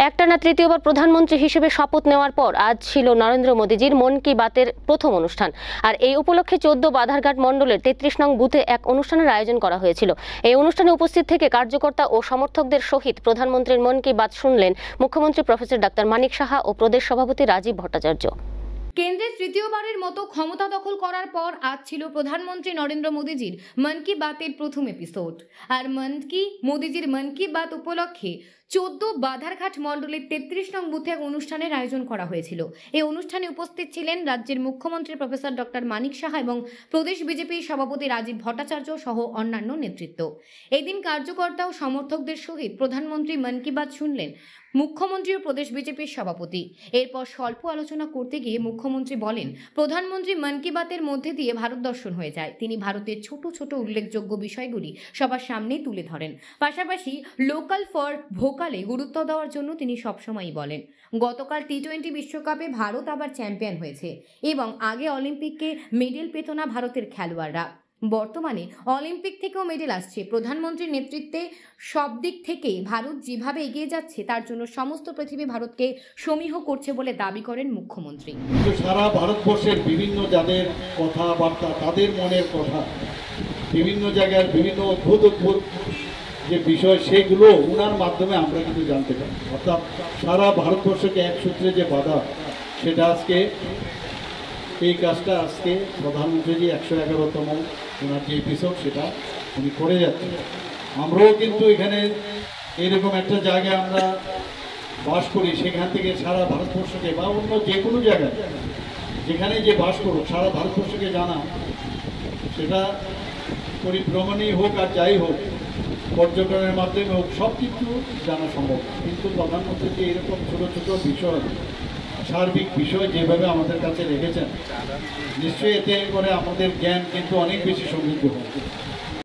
একটানা তৃতীয়বার প্রধানমন্ত্রী হিসেবে শপথ নেওয়ার পর আজ ছিল নরেন্দ্র মোদীজির মন কি বাতের প্রথম অনুষ্ঠান। আর এই উপলক্ষে 14 বাধারঘাট মণ্ডলের 33 নং বুথে এক অনুষ্ঠানের আয়োজন করা হয়েছিল। এই অনুষ্ঠানে উপস্থিত থেকে কার্যকর্তা ও সমর্থকদের সহিত প্রধানমন্ত্রীর মন কি বাত শুনলেন মুখ্যমন্ত্রী প্রফেসর ডাক্তার মানিক সাহা ও প্রদেশ সভাপতি রাজীব ভট্টাচার্য। কেন্দ্রে তৃতীয়বারের মতো ক্ষমতা দখল করার পর আজ ছিল প্রধানমন্ত্রী নরেন্দ্র মোদীজির মন কি বাতের প্রথম এপিসোড। আর মোদীজির মন কি বাত উপলক্ষে 14 বাধারঘাট মণ্ডলের 33 নং বুথে এক অনুষ্ঠানের আয়োজন করা হয়েছিল। এই অনুষ্ঠানে উপস্থিত ছিলেন রাজ্যের মুখ্যমন্ত্রী প্রফেসর ডক্টর মানিক সাহা এবং প্রদেশ বিজেপির সভাপতি রাজীব ভট্টাচার্য সহ অন্যান্য নেতৃত্ব। এদিন কার্যকর্তা ও সমর্থকদের সহিত প্রধানমন্ত্রী মন কি বাত শুনলেন মুখ্যমন্ত্রী ও প্রদেশ বিজেপির সভাপতি। এরপর স্বল্প আলোচনা করতে গিয়ে মুখ্যমন্ত্রী বলেন, প্রধানমন্ত্রী মন কি বাতের মধ্যে দিয়ে ভারত দর্শন হয়ে যায়। তিনি ভারতের ছোট ছোট উল্লেখযোগ্য বিষয়গুলি সবার সামনেই তুলে ধরেন। পাশাপাশি লোকাল ফর ভোকালে গুরুত্ব দেওয়ার জন্য তিনি সবসময়ই বলেন। গতকাল টি-20 বিশ্বকাপে ভারত আবার চ্যাম্পিয়ন হয়েছে এবং আগে অলিম্পিকে মেডেল পেত না ভারতের খেলোয়াড়রা। বর্তমানে অলিম্পিক থেকেও মেডেল আসছে। প্রধানমন্ত্রীর নেতৃত্বে সব দিক থেকে ভারত যেভাবে এগিয়ে যাচ্ছে তার জন্য সমস্ত পৃথিবী ভারতকে সমীহ করছে বলে দাবি করেন মুখ্যমন্ত্রী। সারা ভারতবর্ষের বিভিন্ন যাদের কথাবার্তা, তাদের মনের কথা, বিভিন্ন জায়গার বিভিন্ন অদ্ভুত অদ্ভুত যে বিষয়, সেগুলো ওনার মাধ্যমে আমরা কিন্তু জানতে পারি। অর্থাৎ সারা ভারতবর্ষকে এক সূত্রে যে বাধা, সেটা আজকে এই কাজটা আজকে প্রধানমন্ত্রী 111তম ওনার যে এপিসোড সেটা উনি করে যাচ্ছেন। আমরাও কিন্তু এখানে এরকম একটা জায়গায় আমরা বাস করি, সেখান থেকে সারা ভারতবর্ষকে বা অন্য যে কোনো জায়গায় যেখানে যে বাস করুক সারা ভারতবর্ষকে জানা, সেটা পরিভ্রমণই হোক আর যাই হোক, পর্যটনের মাধ্যমে হোক, সব কিছু জানা সম্ভব। কিন্তু প্রধানমন্ত্রী যে এরকম ছোটো ছোটো বিষয়, সার্বিক বিষয় যেভাবে আমাদের কাছে রেখেছেন, নিশ্চয়ই এতে করে আমাদের জ্ঞান কিন্তু অনেক বেশি সমৃদ্ধ হবে।